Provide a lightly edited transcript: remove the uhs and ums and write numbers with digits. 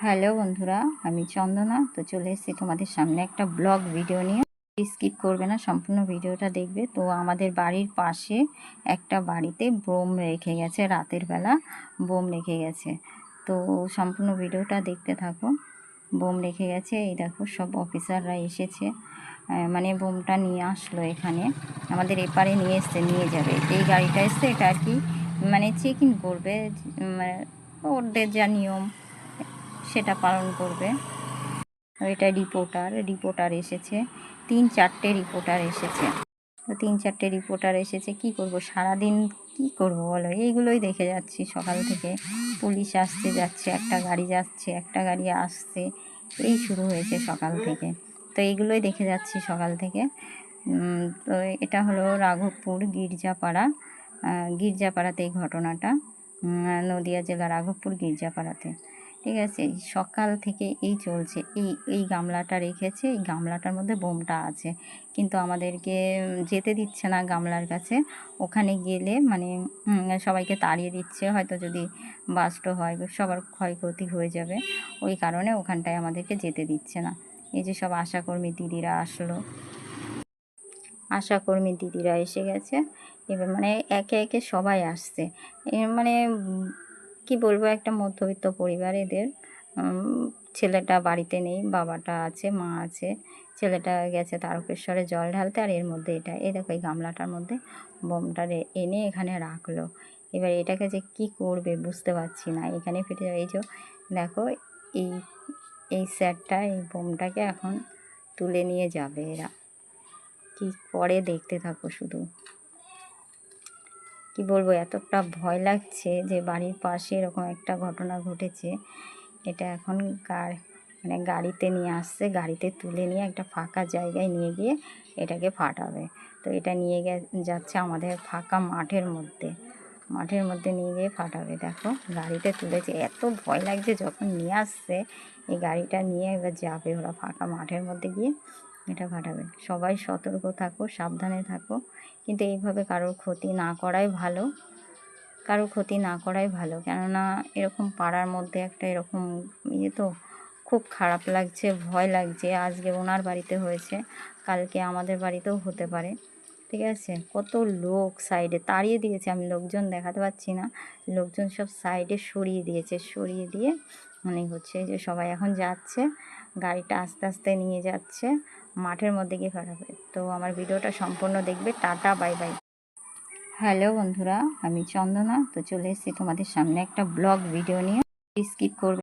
Hello বন্ধুরা, আমি চন্দনা। তো চলে এসেছি তোমাদের সামনে একটা ব্লগ ভিডিও নিয়ে। স্কিপ করবে না, সম্পূর্ণ ভিডিওটা দেখবে। তো আমাদের বাড়ির পাশে একটা বাড়িতে বোম রেখে গেছে, রাতের বেলা বোম রেখে গেছে। তো সম্পূর্ণ ভিডিওটা দেখতে থাকো। বোম রেখে গেছে, এই দেখো সব অফিসাররা এসেছে, মানে বোমটা নিয়ে আসলো এখানে, আমাদের এপারে নিয়ে এসছে, নিয়ে যাবে। এই গাড়িটা এসছে, এটা আর কি মানে চেকিং করবে, মানে ওদের যা নিয়ম সেটা পালন করবে। এটা রিপোর্টার এসেছে, 3-4টে রিপোর্টার এসেছে। তো 3-4টে রিপোর্টার এসেছে, কি করব সারাদিন, কি করব বলো, এইগুলোই দেখে যাচ্ছি সকাল থেকে। পুলিশ আসছে যাচ্ছে, একটা গাড়ি যাচ্ছে একটা গাড়ি আসছে, এই শুরু হয়েছে সকাল থেকে। তো এইগুলোই দেখে যাচ্ছি সকাল থেকে। তো এটা হলো রাঘবপুর গির্জাপাড়াতে এই ঘটনাটা, নদিয়া জেলা রাঘবপুর গির্জাপাড়াতে। ঠিক আছে, সকাল থেকে এই চলছে। এই গামলাটা রেখেছে, এই গামলাটার মধ্যে বোমটা আছে, কিন্তু আমাদেরকে যেতে দিচ্ছে না গামলার কাছে। ওখানে গেলে মানে সবাইকে তাড়িয়ে দিচ্ছে, হয়তো যদি বাস্ট হয় সবার ক্ষয়ক্ষতি হয়ে যাবে, ওই কারণে ওখানটায় আমাদেরকে যেতে দিচ্ছে না। এই যে সব আশাকর্মী দিদিরা আসলো, আশাকর্মী দিদিরা এসে গেছে। এবার মানে একে একে সবাই আসছে। মানে কি বলবো, একটা মধ্যবিত্ত পরিবার এদের। ছেলেটা বাড়িতে নেই, বাবাটা আছে, মা আছে। ছেলেটা গেছে তারকেশ্বরে জল ঢালতে, আর এর মধ্যে এটা, এই দেখো এই গামলাটার মধ্যে বোমটা এনে এখানে রাখলো। এবার এটাকে যে কি করবে বুঝতে পারছি না, এখানে ফেটে যাবে। এই যে দেখো, এই এই স্যারটা এই বোমটাকে এখন তুলে নিয়ে যাবে এরা। কি করে দেখতে থাকো শুধু। কি বলবো, এতটা ভয় লাগছে যে বাড়ির পাশে এরকম একটা ঘটনা ঘটেছে। এটা এখন মানে গাড়িতে নিয়ে আসছে, গাড়িতে তুলে নিয়ে একটা ফাঁকা জায়গায় নিয়ে গিয়ে এটাকে ফাটাবে। তো এটা নিয়ে যাচ্ছে আমাদের ফাঁকা মাঠের মধ্যে নিয়ে গিয়ে ফাটাবে। দেখো গাড়িতে তুলেছে, এত ভয় লাগছে যখন নিয়ে আসছে। এই গাড়িটা নিয়ে এবার যাবে ওরা ফাঁকা মাঠের মধ্যে গিয়ে এটা ফাটাবে। সবাই সতর্ক থাকো, সাবধানে থাকো, কিন্তু এইভাবে কারোর ক্ষতি না করাই ভালো, কেননা এরকম পাড়ার মধ্যে একটা এরকম তো খুব খারাপ লাগছে, ভয় লাগছে। আজকে ওনার বাড়িতে হয়েছে, কালকে আমাদের বাড়িতেও হতে পারে। ঠিক আছে, কত লোক সাইডে তাড়িয়ে দিয়েছে, আমি লোকজন দেখাতে পাচ্ছি না, লোকজন সব সাইডে সরিয়ে দিয়ে মানে হচ্ছে যে সবাই এখন যাচ্ছে, গাড়িটা আস্তে আস্তে নিয়ে যাচ্ছে মাঠের মধ্যে গিয়ে ফাটাবে। তো আমার ভিডিওটা সম্পূর্ণ দেখবে। Tata, bye bye. হ্যালো বন্ধুরা, আমি চন্দনা। তো চলে এসেছি তোমাদের সামনে একটা ব্লগ ভিডিও নিয়ে। স্কিপ করবে